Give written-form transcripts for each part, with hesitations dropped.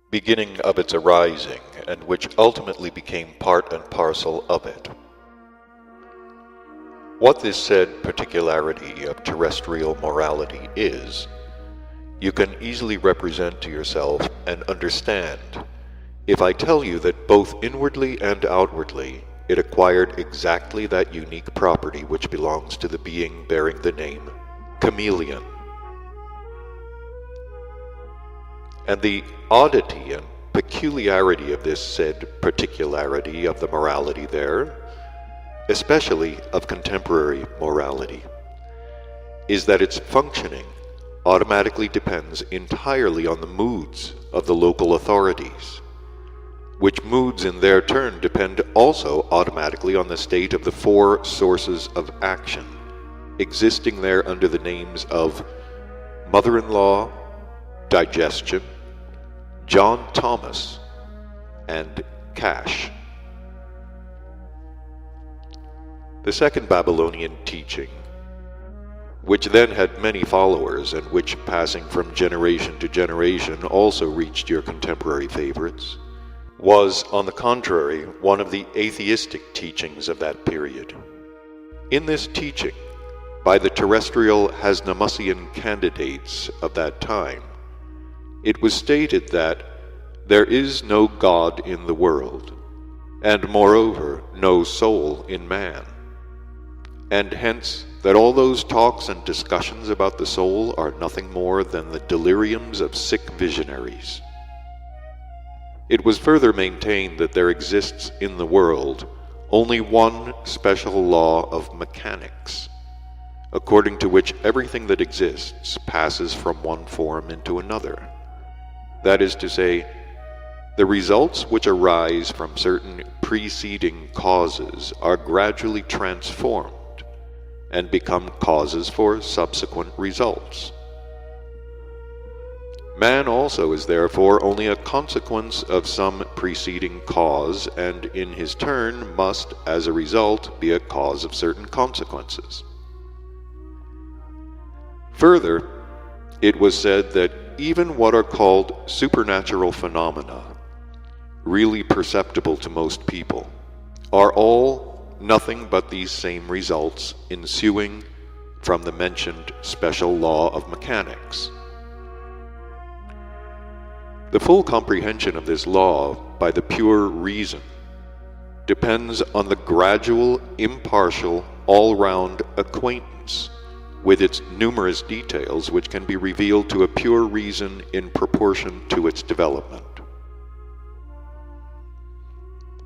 beginning of its arising, and which ultimately became part and parcel of it. What this said particularity of terrestrial morality is, you can easily represent to yourself and understand if I tell you that both inwardly and outwardly it acquired exactly that unique property which belongs to the being bearing the name chameleon. And the oddity and peculiarity of this said particularity of the morality there, especially of contemporary morality, is that its functioning automatically depends entirely on the moods of the local authorities, which moods in their turn depend also automatically on the state of the four sources of action, existing there under the names of mother-in-law, digestion, John Thomas, and cash. The second Babylonian teaching, which then had many followers and which, passing from generation to generation, also reached your contemporary favorites, was, on the contrary, one of the atheistic teachings of that period. In this teaching, by the terrestrial Hasnamussian candidates of that time, it was stated that there is no God in the world, and moreover no soul in man, and hence that all those talks and discussions about the soul are nothing more than the deliriums of sick visionaries. It was further maintained that there exists in the world only one special law of mechanics, according to which everything that exists passes from one form into another. That is to say, the results which arise from certain preceding causes are gradually transformed and become causes for subsequent results. Man also is therefore only a consequence of some preceding cause, and in his turn must, as a result, be a cause of certain consequences. Further, it was said that even what are called supernatural phenomena, really perceptible to most people, are all nothing but these same results ensuing from the mentioned special law of mechanics. The full comprehension of this law by the pure reason depends on the gradual, impartial, all-round acquaintance with its numerous details which can be revealed to a pure reason in proportion to its development.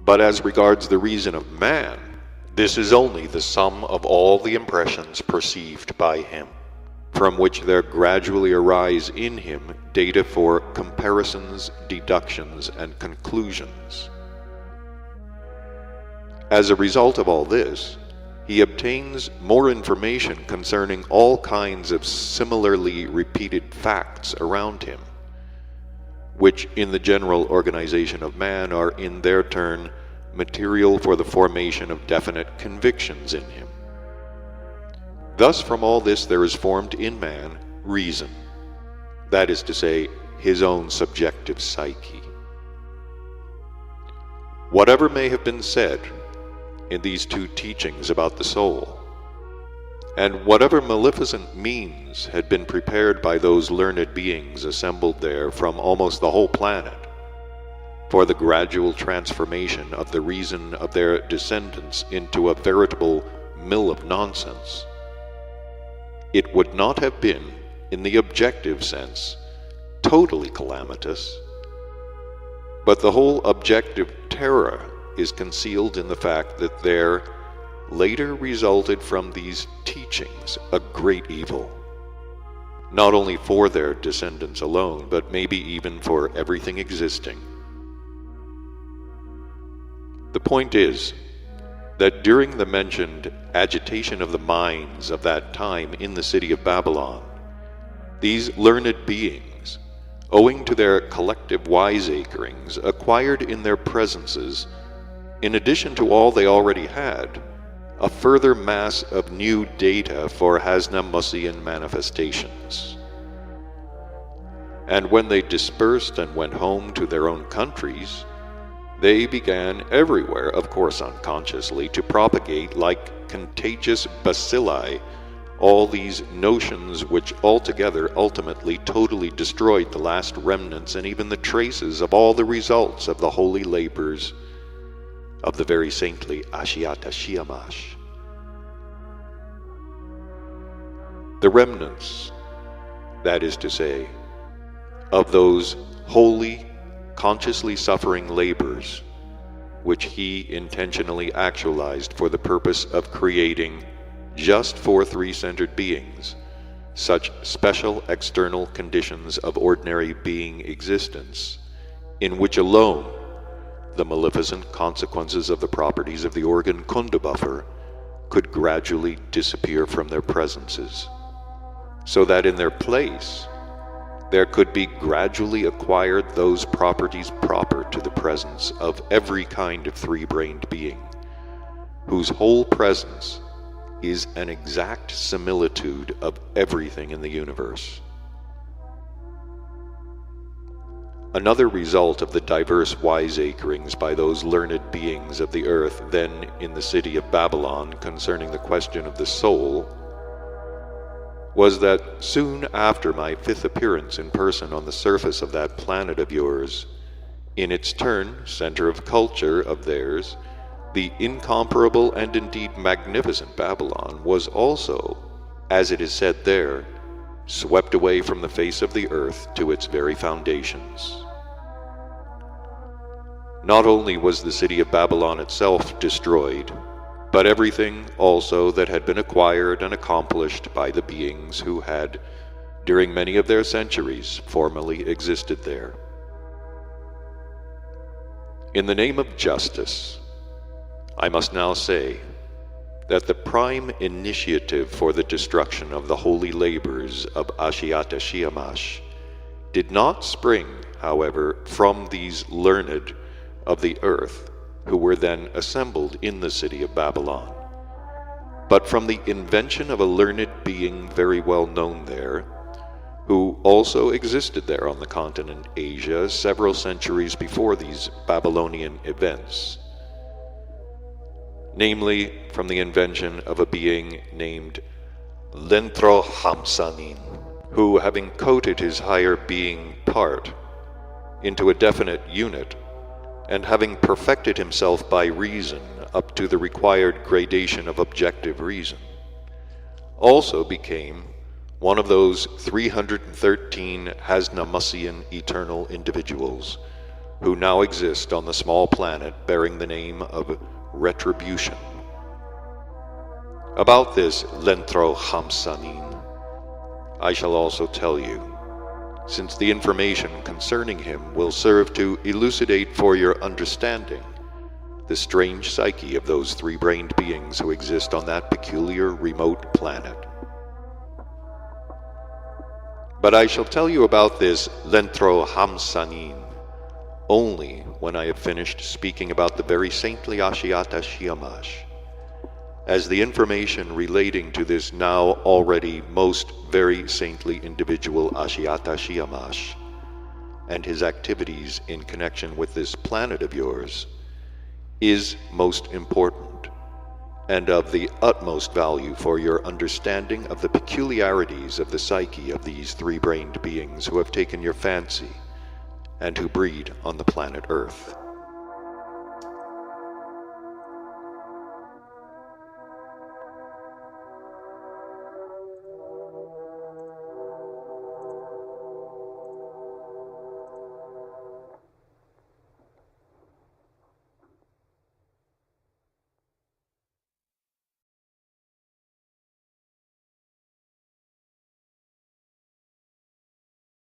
But as regards the reason of man, this is only the sum of all the impressions perceived by him, from which there gradually arise in him data for comparisons, deductions, and conclusions. As a result of all this, he obtains more information concerning all kinds of similarly repeated facts around him, which in the general organization of man are in their turn material for the formation of definite convictions in him. Thus from all this there is formed in man reason, that is to say, his own subjective psyche. Whatever may have been said in these two teachings about the soul, and whatever maleficent means had been prepared by those learned beings assembled there from almost the whole planet, for the gradual transformation of the reason of their descendants into a veritable mill of nonsense, it would not have been, in the objective sense, totally calamitous, but the whole objective terror is concealed in the fact that there later resulted from these teachings a great evil, not only for their descendants alone, but maybe even for everything existing. The point is that during the mentioned agitation of the minds of that time in the city of Babylon, these learned beings, owing to their collective wiseacrings, acquired in their presences, in addition to all they already had, a further mass of new data for Hasnamussian manifestations. And when they dispersed and went home to their own countries, they began everywhere, of course unconsciously, to propagate like contagious bacilli all these notions which altogether ultimately totally destroyed the last remnants and even the traces of all the results of the holy labors of the very saintly Ashiata Shiyamash. The remnants, that is to say, of those holy, consciously suffering labors which he intentionally actualized for the purpose of creating just for three-centered beings such special external conditions of ordinary being existence in which alone the maleficent consequences of the properties of the organ kunda buffer could gradually disappear from their presences, so that in their place there could be gradually acquired those properties proper to the presence of every kind of three-brained being, whose whole presence is an exact similitude of everything in the universe. Another result of the diverse wiseacrings by those learned beings of the earth then in the city of Babylon concerning the question of the soul was that soon after my fifth appearance in person on the surface of that planet of yours, in its turn center of culture of theirs, the incomparable and indeed magnificent Babylon was also, as it is said there, swept away from the face of the earth to its very foundations. Not only was the city of Babylon itself destroyed, but everything also that had been acquired and accomplished by the beings who had, during many of their centuries, formerly existed there. In the name of justice, I must now say that the prime initiative for the destruction of the holy labors of Ashiata Shiyamash did not spring, however, from these learned of the earth who were then assembled in the city of Babylon, but from the invention of a learned being very well known there, who also existed there on the continent Asia several centuries before these Babylonian events, namely from the invention of a being named Lentro Hamsanin, who, having coated his higher being part into a definite unit, and having perfected himself by reason up to the required gradation of objective reason, also became one of those 313 Hasnamussian eternal individuals who now exist on the small planet bearing the name of Retribution. About this Lentro Hamsanin I shall also tell you, since the information concerning him will serve to elucidate for your understanding the strange psyche of those three-brained beings who exist on that peculiar remote planet. But I shall tell you about this Lentro Hamsanin only when I have finished speaking about the very saintly Ashiata Shiyamash, as the information relating to this now already most very saintly individual Ashiata Shiyamash and his activities in connection with this planet of yours is most important and of the utmost value for your understanding of the peculiarities of the psyche of these three-brained beings who have taken your fancy and who breed on the planet Earth.